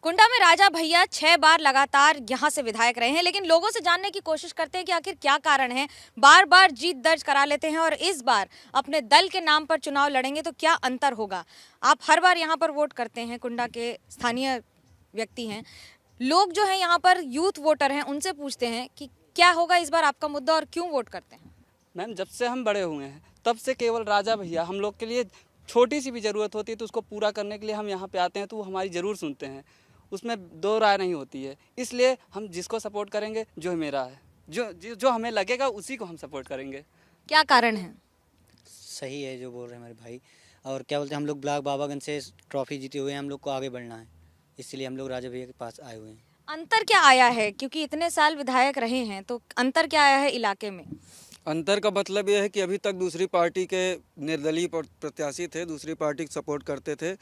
कुंडा में राजा भैया 6 बार लगातार यहां से विधायक रहे हैं, लेकिन लोगों से जानने की कोशिश करते हैं कि आखिर क्या कारण है। बार बार जीत दर्ज करा लेते हैं और इस बार अपने दल के नाम पर चुनाव लड़ेंगे तो क्या अंतर होगा। आप हर बार यहां पर वोट करते हैं, कुंडा के स्थानीय व्यक्ति हैं, लोग जो हैं यहाँ पर यूथ वोटर हैं, उनसे पूछते हैं कि क्या होगा इस बार आपका मुद्दा और क्यों वोट करते हैं। मैम, जब से हम बड़े हुए हैं तब से केवल राजा भैया हम लोग के लिए छोटी सी भी ज़रूरत होती है तो उसको पूरा करने के लिए हम यहाँ पे आते हैं, तो वो हमारी ज़रूर सुनते हैं, उसमें दो राय नहीं होती है। इसलिए हम जिसको सपोर्ट करेंगे, जो मेरा है, जो हमें लगेगा उसी को हम सपोर्ट करेंगे। क्या कारण है? सही है जो बोल रहे हैं हमारे भाई। और क्या बोलते हैं, हम लोग ब्लॉक बाबागंज से ट्रॉफी जीते हुए हैं, हम लोग को आगे बढ़ना है, इसलिए हम लोग राजा भैया के पास आए हुए हैं। अंतर क्या आया है, क्योंकि इतने साल विधायक रहे हैं तो अंतर क्या आया है इलाके में? अंतर का मतलब यह है कि अभी तक दूसरी पार्टी के निर्दलीय प्रत्याशी थे, दूसरी पार्टी को सपोर्ट करते थे,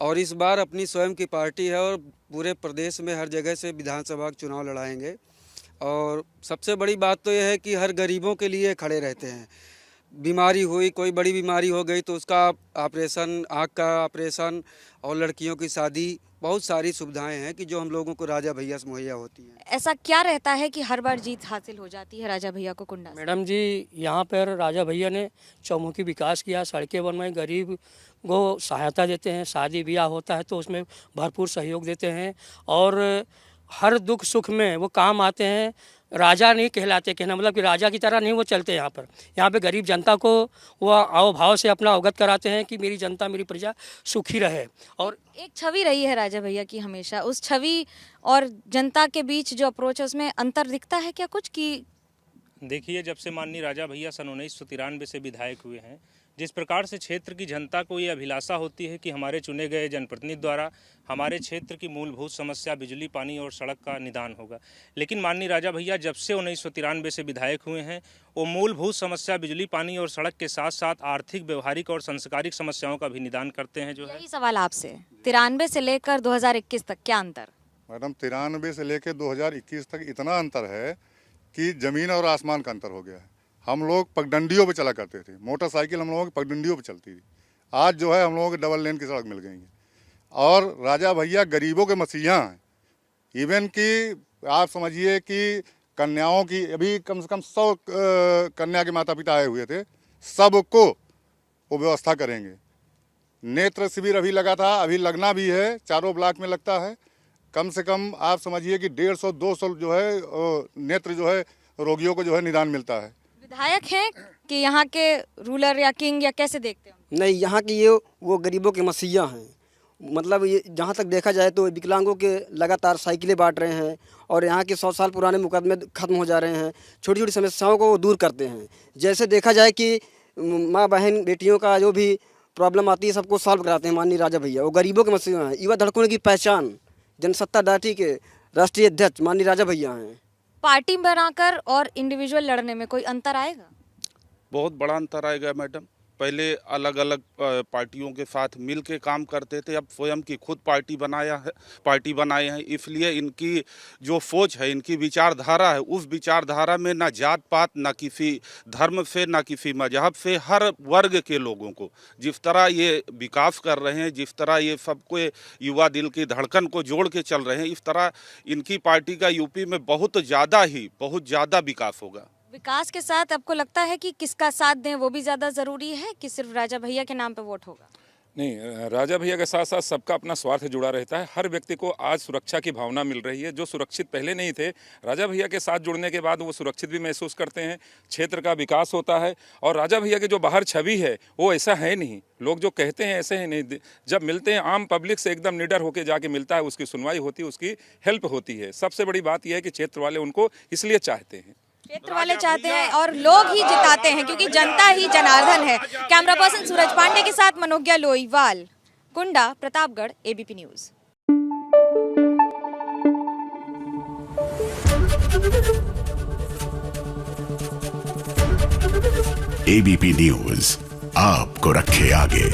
और इस बार अपनी स्वयं की पार्टी है और पूरे प्रदेश में हर जगह से विधानसभा का चुनाव लड़ाएंगे। और सबसे बड़ी बात तो यह है कि हर गरीबों के लिए खड़े रहते हैं। बीमारी हुई, कोई बड़ी बीमारी हो गई तो उसका ऑपरेशन, आँख का ऑपरेशन और लड़कियों की शादी, बहुत सारी सुविधाएं हैं कि जो हम लोगों को राजा भैया से मुहैया होती हैं। ऐसा क्या रहता है कि हर बार जीत हासिल हो जाती है राजा भैया को कुंडा से? मैडम जी, यहाँ पर राजा भैया ने चौमुखी विकास किया, सड़कें बनवाई, गरीब को सहायता देते हैं, शादी ब्याह होता है तो उसमें भरपूर सहयोग देते हैं और हर दुख सुख में वो काम आते हैं। राजा नहीं कहलाते, कहना मतलब कि राजा की तरह नहीं वो चलते। यहाँ पे गरीब जनता को वो आओ भाव से अपना अवगत कराते हैं कि मेरी जनता, मेरी प्रजा सुखी रहे। और एक छवि रही है राजा भैया की हमेशा, उस छवि और जनता के बीच जो अप्रोच है उसमें अंतर दिखता है क्या कुछ? कि देखिए, जब से माननीय राजा भैया सन 1993 से विधायक हुए हैं, जिस प्रकार से क्षेत्र की जनता को ये अभिलाषा होती है कि हमारे चुने गए जनप्रतिनिधि द्वारा हमारे क्षेत्र की मूलभूत समस्या बिजली, पानी और सड़क का निदान होगा, लेकिन माननीय राजा भैया जब से 1993 से विधायक हुए हैं, वो मूलभूत समस्या बिजली, पानी और सड़क के साथ साथ आर्थिक, व्यवहारिक और सांस्कृतिक समस्याओं का भी निदान करते हैं। जो है यही सवाल आपसे, 93 से लेकर 2021 तक क्या अंतर? मैडम, 93 से लेकर 2021 तक इतना अंतर है कि ज़मीन और आसमान का अंतर हो गया है। हम लोग पगडंडियों पे चला करते थे, मोटरसाइकिल हम लोगों की पगडंडियों पे चलती थी। आज जो है हम लोगों को डबल लेन की सड़क मिल गई है। और राजा भैया गरीबों के मसीहा हैं। इवन कि आप समझिए कि कन्याओं की अभी कम से कम 100 कन्या के माता पिता आए हुए थे, सबको वो व्यवस्था करेंगे। नेत्र शिविर अभी लगा था, अभी लगना भी है, चारों ब्लॉक में लगता है। कम से कम आप समझिए कि 150-200 जो है नेत्र जो है रोगियों को जो है निदान मिलता है। विधायक हैं कि यहाँ के रूलर या किंग, या कैसे देखते हैं? नहीं, यहाँ की ये वो गरीबों के मसीहा हैं। मतलब ये जहाँ तक देखा जाए तो विकलांगों के लगातार साइकिलें बांट रहे हैं और यहाँ के 100 साल पुराने मुकदमे खत्म हो जा रहे हैं। छोटी छोटी समस्याओं को वो दूर करते हैं। जैसे देखा जाए कि माँ बहन बेटियों का जो भी प्रॉब्लम आती है सबको सॉल्व कराते हैं माननीय राजा भैया। वो गरीबों के मसीहा हैं। युवा धड़कनों की पहचान, जनसत्ता पार्टी के राष्ट्रीय अध्यक्ष माननीय राजा भैया हैं। पार्टी बनाकर और इंडिविजुअल लड़ने में कोई अंतर आएगा? बहुत बड़ा अंतर आएगा मैडम। पहले अलग अलग पार्टियों के साथ मिल के काम करते थे, अब स्वयं की खुद पार्टी बनाए हैं। इसलिए इनकी जो सोच है, इनकी विचारधारा है, उस विचारधारा में ना जात पात, ना किसी धर्म से, ना किसी मजहब से, हर वर्ग के लोगों को जिस तरह ये विकास कर रहे हैं, जिस तरह ये सबको युवा दिल की धड़कन को जोड़ के चल रहे हैं, इस तरह इनकी पार्टी का यूपी में बहुत ज़्यादा विकास होगा। विकास के साथ आपको लगता है कि किसका साथ दें वो भी ज़्यादा ज़रूरी है कि सिर्फ राजा भैया के नाम पे वोट होगा? नहीं, राजा भैया के साथ साथ सबका अपना स्वार्थ जुड़ा रहता है। हर व्यक्ति को आज सुरक्षा की भावना मिल रही है। जो सुरक्षित पहले नहीं थे, राजा भैया के साथ जुड़ने के बाद वो सुरक्षित भी महसूस करते हैं। क्षेत्र का विकास होता है और राजा भैया की जो बाहर छवि है वो ऐसा है नहीं। लोग जो कहते हैं ऐसे ही नहीं, जब मिलते हैं आम पब्लिक से एकदम निडर होकर जाके मिलता है, उसकी सुनवाई होती है, उसकी हेल्प होती है। सबसे बड़ी बात यह है कि क्षेत्र वाले उनको इसलिए चाहते हैं, क्षेत्र वाले चाहते हैं और लोग ही जिताते हैं, क्योंकि जनता ही जनार्दन है। कैमरा पर्सन सूरज पांडे के साथ Manogya Loiwal, Kunda, Pratapgarh, ABP news. ABP news आपको रखे आगे।